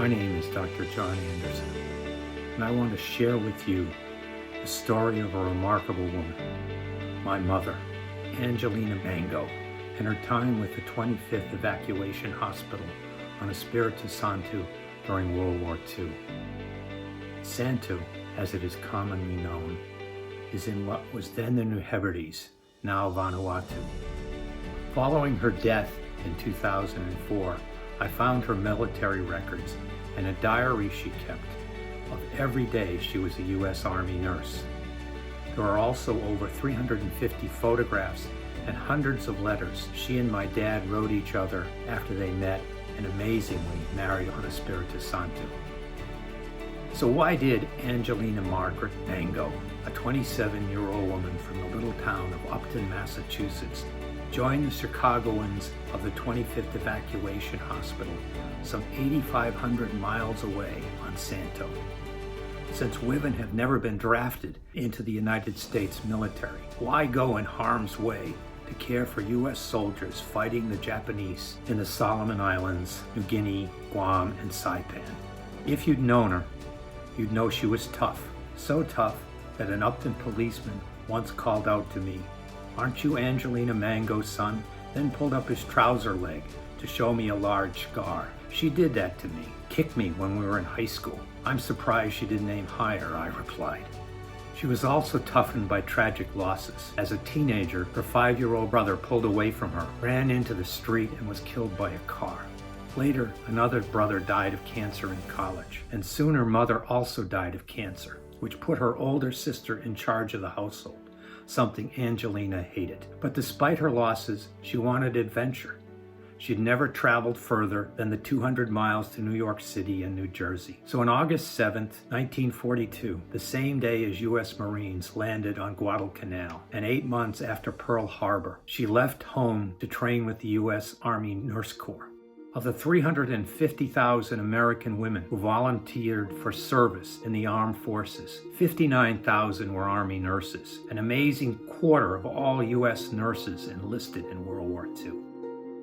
My name is Dr. John Anderson, and I want to share with you the story of a remarkable woman, my mother, Angelina Mango, and her time with the 25th Evacuation Hospital on Espiritu Santo during World War II. Santo, as it is commonly known, is in what was then the New Hebrides, now Vanuatu. Following her death in 2004, I found her military records and a diary she kept of every day she was a U.S. Army nurse. There are also over 350 photographs and hundreds of letters she and my dad wrote each other after they met and amazingly married on Espiritu Santo. So why did Angelina Margaret Mango, a 27-year-old woman from the little town of Upton, Massachusetts, join the Chicagoans of the 25th Evacuation Hospital some 8,500 miles away on Santo? Since women have never been drafted into the United States military, why go in harm's way to care for U.S. soldiers fighting the Japanese in the Solomon Islands, New Guinea, Guam, and Saipan? If you'd known her, you'd know she was tough. So tough that an Upton policeman once called out to me, "Aren't you Angelina Mango's son?" Then pulled up his trouser leg to show me a large scar. She did that to me, kicked me when we were in high school. "I'm surprised she didn't aim higher," I replied. She was also toughened by tragic losses. As a teenager, her 5-year-old brother pulled away from her, ran into the street, and was killed by a car. Later, another brother died of cancer in college, and soon her mother also died of cancer, which put her older sister in charge of the household, something Angelina hated. But despite her losses, she wanted adventure. She'd never traveled further than the 200 miles to New York City and New Jersey. So on August 7th, 1942, the same day as U.S. Marines landed on Guadalcanal, and 8 months after Pearl Harbor, she left home to train with the U.S. Army Nurse Corps. Of the 350,000 American women who volunteered for service in the armed forces, 59,000 were Army nurses, an amazing quarter of all U.S. nurses enlisted in World War II.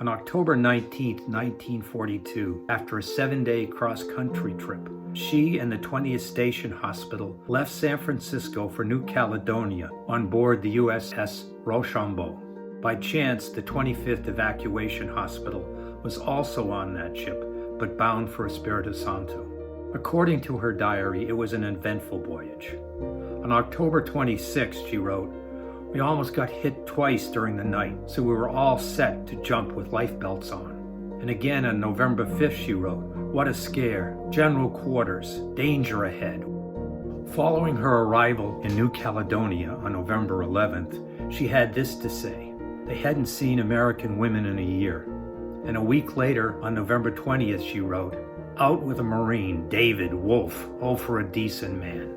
On October 19, 1942, after a 7-day cross-country trip, she and the 20th Station Hospital left San Francisco for New Caledonia on board the USS Rochambeau. By chance, the 25th Evacuation Hospital was also on that ship, but bound for Espiritu Santo. According to her diary, it was an eventful voyage. On October 26th, she wrote, "We almost got hit twice during the night, so we were all set to jump with life belts on." And again on November 5th, she wrote, "What a scare, general quarters, danger ahead." Following her arrival in New Caledonia on November 11th, she had this to say: "They hadn't seen American women in a year." And a week later, on November 20th, she wrote, "Out with a Marine, David Wolf, oh for a decent man."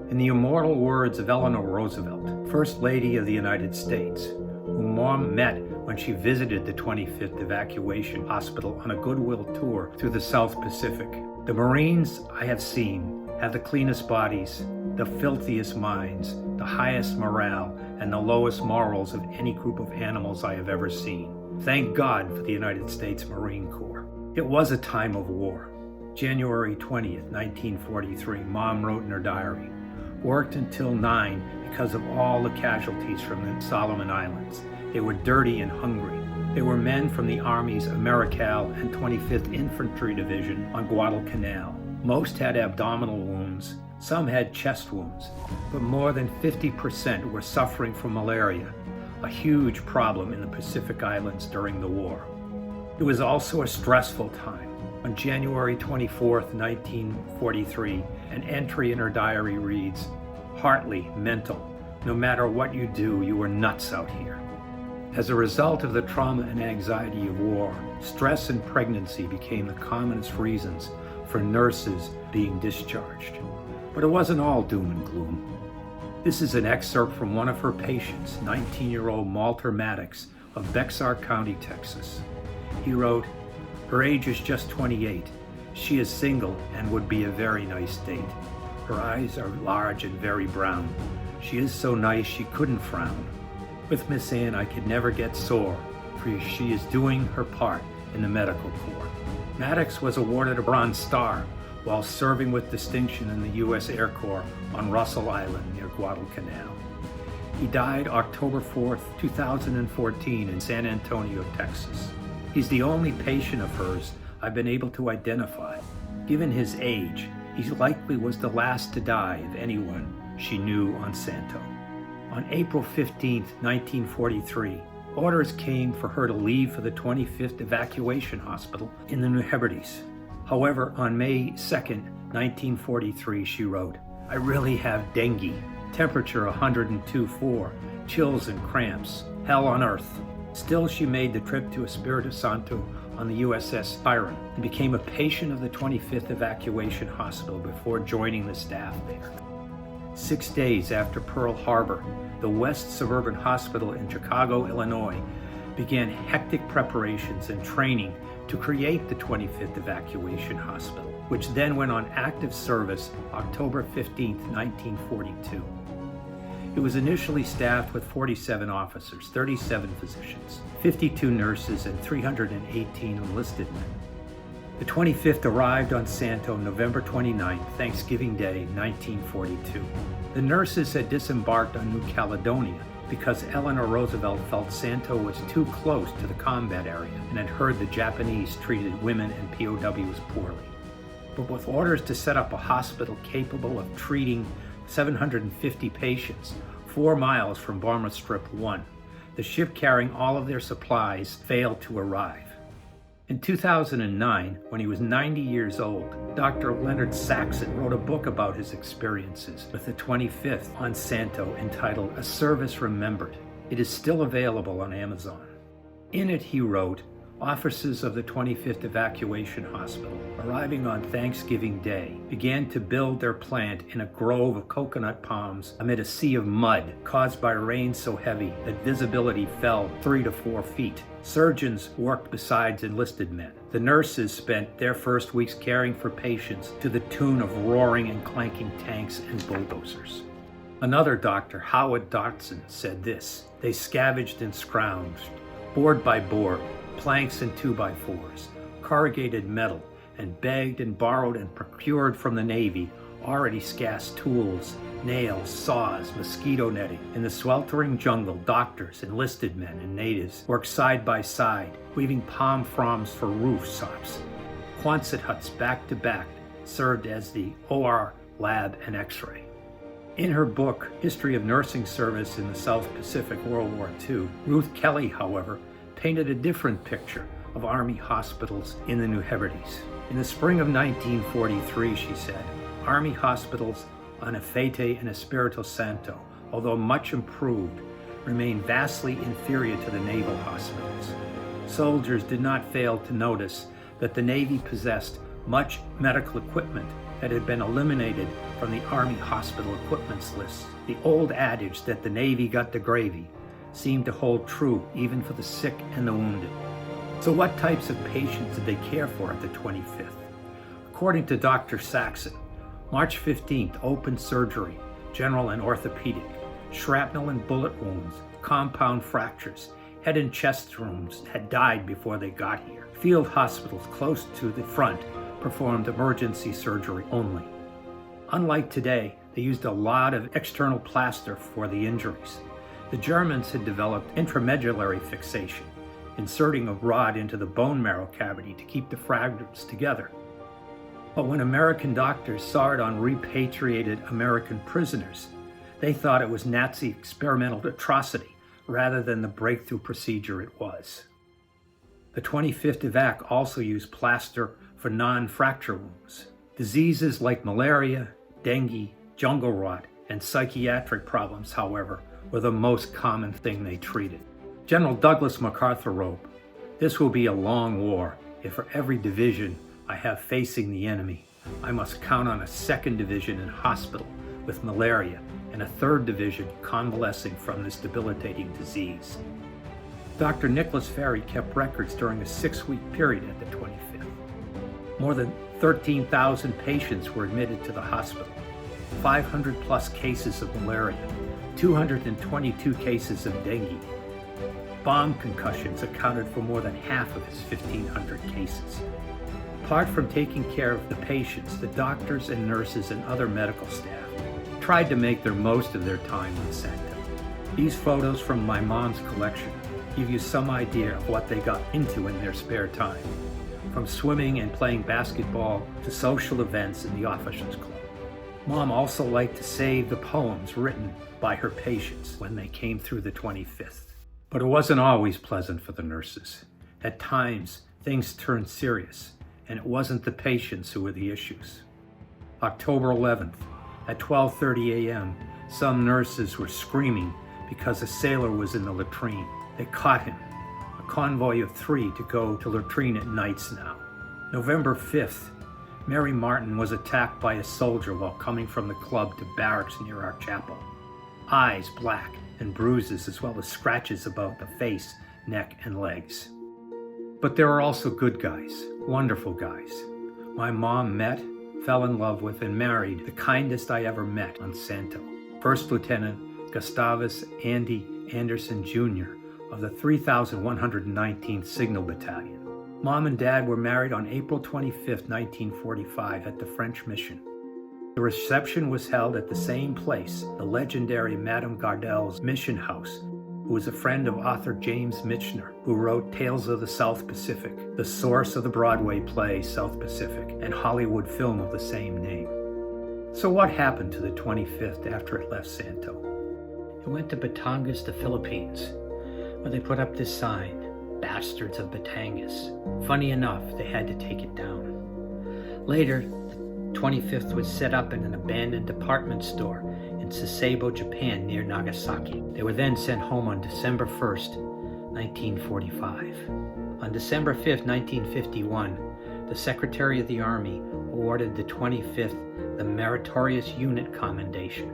In the immortal words of Eleanor Roosevelt, First Lady of the United States, whom Mom met when she visited the 25th Evacuation Hospital on a goodwill tour through the South Pacific, "The Marines I have seen have the cleanest bodies, the filthiest minds, the highest morale, and the lowest morals of any group of animals I have ever seen. Thank God for the United States Marine Corps." It was a time of war. January 20th, 1943, Mom wrote in her diary, "Worked until 9 because of all the casualties from the Solomon Islands. They were dirty and hungry. They were men from the Army's Americal and 25th Infantry Division on Guadalcanal. Most had abdominal wounds, some had chest wounds, but more than 50% were suffering from malaria, a huge problem in the Pacific Islands during the war. It was also a stressful time. On January 24th, 1943, an entry in her diary reads, "Heartily mental. No matter what you do, you are nuts out here." As a result of the trauma and anxiety of war, stress and pregnancy became the commonest reasons for nurses being discharged. But it wasn't all doom and gloom. This is an excerpt from one of her patients, 19-year-old Walter Maddox of Bexar County, Texas. He wrote, "Her age is just 28. She is single and would be a very nice date. Her eyes are large and very brown. She is so nice she couldn't frown. With Miss Ann I could never get sore, for she is doing her part in the medical corps." Maddox was awarded a Bronze Star while serving with distinction in the U.S. Air Corps on Russell Island near Guadalcanal. He died October 4, 2014 in San Antonio, Texas. He's the only patient of hers I've been able to identify. Given his age, he likely was the last to die of anyone she knew on Santo. On April 15, 1943, orders came for her to leave for the 25th Evacuation Hospital in the New Hebrides. However, on May 2, 1943, she wrote, "I really have dengue, temperature 102.4, chills and cramps, hell on earth." Still, she made the trip to Espiritu Santo on the USS Byron and became a patient of the 25th Evacuation Hospital before joining the staff there. 6 days after Pearl Harbor, the West Suburban Hospital in Chicago, Illinois, began hectic preparations and training to create the 25th Evacuation Hospital, which then went on active service October 15, 1942. It was initially staffed with 47 officers, 37 physicians, 52 nurses, and 318 enlisted men. The 25th arrived on Santo November 29, Thanksgiving Day, 1942. The nurses had disembarked on New Caledonia because Eleanor Roosevelt felt Santo was too close to the combat area and had heard the Japanese treated women and POWs poorly. But with orders to set up a hospital capable of treating 750 patients 4 miles from Bomber Strip 1, the ship carrying all of their supplies failed to arrive. In 2009, when he was 90 years old, Dr. Leonard Saxon wrote a book about his experiences with the 25th on Santo entitled A Service Remembered. It is still available on Amazon. In it, he wrote, officers of the 25th Evacuation Hospital, arriving on Thanksgiving Day, began to build their plant in a grove of coconut palms amid a sea of mud caused by rain so heavy that visibility fell 3 to 4 feet. Surgeons worked besides enlisted men. The nurses spent their first weeks caring for patients to the tune of roaring and clanking tanks and bulldozers. Another doctor, Howard Dotson, said this: they scavenged and scrounged, board by board, planks and 2x4s, corrugated metal, and begged and borrowed and procured from the Navy already scarce tools, nails, saws, mosquito netting. In the sweltering jungle, doctors, enlisted men, and natives worked side by side, weaving palm fronds for roof sops. Quonset huts back to back served as the OR lab and X-ray. In her book, History of Nursing Service in the South Pacific WWII, Ruth Kelly, however, painted a different picture of Army hospitals in the New Hebrides. In the spring of 1943, she said, Army hospitals on Efete and Espiritu Santo, although much improved, remain vastly inferior to the naval hospitals. Soldiers did not fail to notice that the Navy possessed much medical equipment that had been eliminated from the Army hospital equipments list. The old adage that the Navy got the gravy seemed to hold true even for the sick and the wounded. So what types of patients did they care for at the 25th? According to Dr. Saxon, March 15th, open surgery, general and orthopedic, shrapnel and bullet wounds, compound fractures, head and chest wounds had died before they got here. Field hospitals close to the front performed emergency surgery only. Unlike today, they used a lot of external plaster for the injuries. The Germans had developed intramedullary fixation, inserting a rod into the bone marrow cavity to keep the fragments together. But when American doctors saw it on repatriated American prisoners, they thought it was Nazi experimental atrocity rather than the breakthrough procedure it was. The 25th Evac also used plaster for non-fracture wounds. Diseases like malaria, dengue, jungle rot, and psychiatric problems, however, were the most common thing they treated. General Douglas MacArthur wrote, "This will be a long war if for every division I have facing the enemy, I must count on a 2nd Division in hospital with malaria and a 3rd Division convalescing from this debilitating disease." Dr. Nicholas Ferry kept records during a 6-week period at the 25th. More than 13,000 patients were admitted to the hospital, 500 plus cases of malaria, 222 cases of dengue. Bomb concussions accounted for more than half of his 1,500 cases. Apart from taking care of the patients, the doctors and nurses and other medical staff tried to make their most of their time on Santo. These photos from my mom's collection give you some idea of what they got into in their spare time, from swimming and playing basketball to social events in the officers' club. Mom also liked to save the poems written by her patients when they came through the 25th. But it wasn't always pleasant for the nurses. At times, things turned serious, and it wasn't the patients who were the issues. October 11th, at 12:30 a.m., some nurses were screaming because a sailor was in the latrine. They caught him. A convoy of 3 to go to latrine at nights now. November 5th, Mary Martin was attacked by a soldier while coming from the club to barracks near our chapel. Eyes black and bruises as well as scratches about the face, neck, and legs. But there were also good guys, wonderful guys. My mom met, fell in love with, and married the kindest I ever met on Santo. First Lieutenant Gustavus Andy Anderson Jr. of the 3,119th Signal Battalion. Mom and Dad were married on April 25, 1945 at the French Mission. The reception was held at the same place, the legendary Madame Gardel's Mission House, who was a friend of author James Michener, who wrote Tales of the South Pacific, the source of the Broadway play South Pacific, and Hollywood film of the same name. So what happened to the 25th after it left Santo? It went to Batangas, the Philippines, where they put up this sign, Bastards of Batangas. Funny enough, they had to take it down. Later, the 25th was set up in an abandoned department store in Sasebo, Japan, near Nagasaki. They were then sent home on December 1st, 1945. On December 5th, 1951, the Secretary of the Army awarded the 25th the Meritorious Unit Commendation.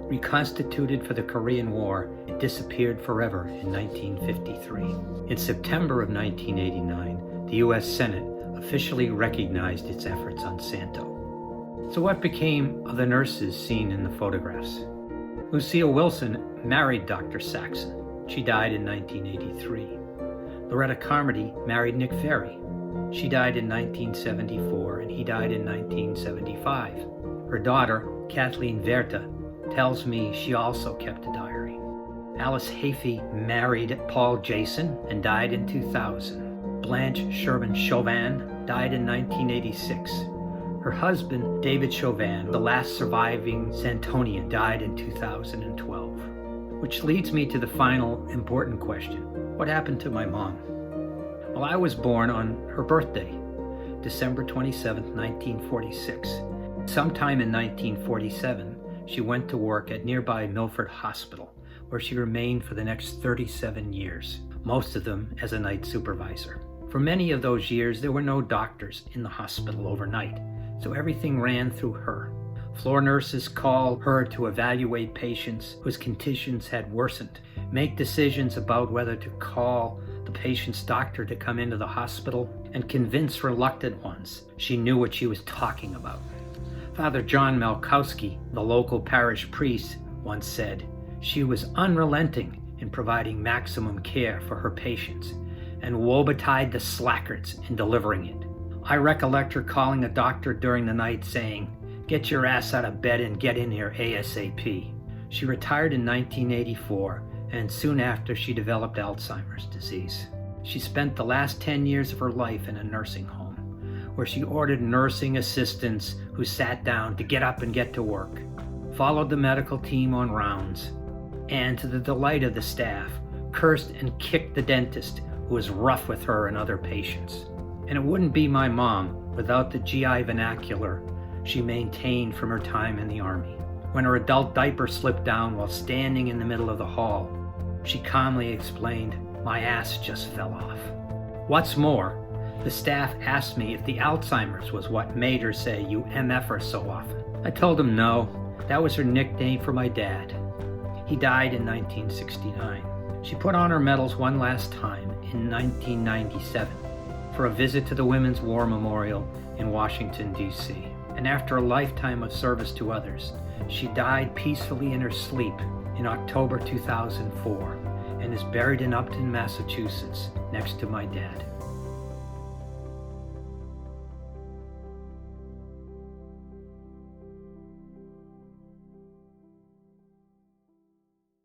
Reconstituted for the Korean War, it disappeared forever in 1953. In September of 1989, the U.S. Senate officially recognized its efforts on Santo. So what became of the nurses seen in the photographs? Lucille Wilson married Dr. Saxon. She died in 1983. Loretta Carmody married Nick Ferry. She died in 1974 and he died in 1975. Her daughter, Kathleen Verta, tells me she also kept a diary. Alice Hafey married Paul Jason and died in 2000. Blanche Sherman Chauvin died in 1986. Her husband, David Chauvin, the last surviving Santonian, died in 2012. Which leads me to the final important question. What happened to my mom? Well, I was born on her birthday, December 27, 1946. Sometime in 1947, she went to work at nearby Milford Hospital, where she remained for the next 37 years, most of them as a night supervisor. For many of those years, there were no doctors in the hospital overnight, so everything ran through her. Floor nurses called her to evaluate patients whose conditions had worsened, make decisions about whether to call the patient's doctor to come into the hospital, and convince reluctant ones she knew what she was talking about. Father John Malkowski, the local parish priest, once said, she was unrelenting in providing maximum care for her patients, and woe betide the slackards in delivering it. I recollect her calling a doctor during the night saying, "Get your ass out of bed and get in here ASAP." She retired in 1984, and soon after she developed Alzheimer's disease. She spent the last 10 years of her life in a nursing home, where she ordered nursing assistants who sat down to get up and get to work, followed the medical team on rounds, and to the delight of the staff, cursed and kicked the dentist who was rough with her and other patients. And it wouldn't be my mom without the GI vernacular she maintained from her time in the Army. When her adult diaper slipped down while standing in the middle of the hall, she calmly explained, "My ass just fell off." What's more, the staff asked me if the Alzheimer's was what made her say, "You MF'er so often." I told them no, that was her nickname for my dad. He died in 1969. She put on her medals one last time in 1997 for a visit to the Women's War Memorial in Washington, D.C. And after a lifetime of service to others, she died peacefully in her sleep in October 2004 and is buried in Upton, Massachusetts, next to my dad.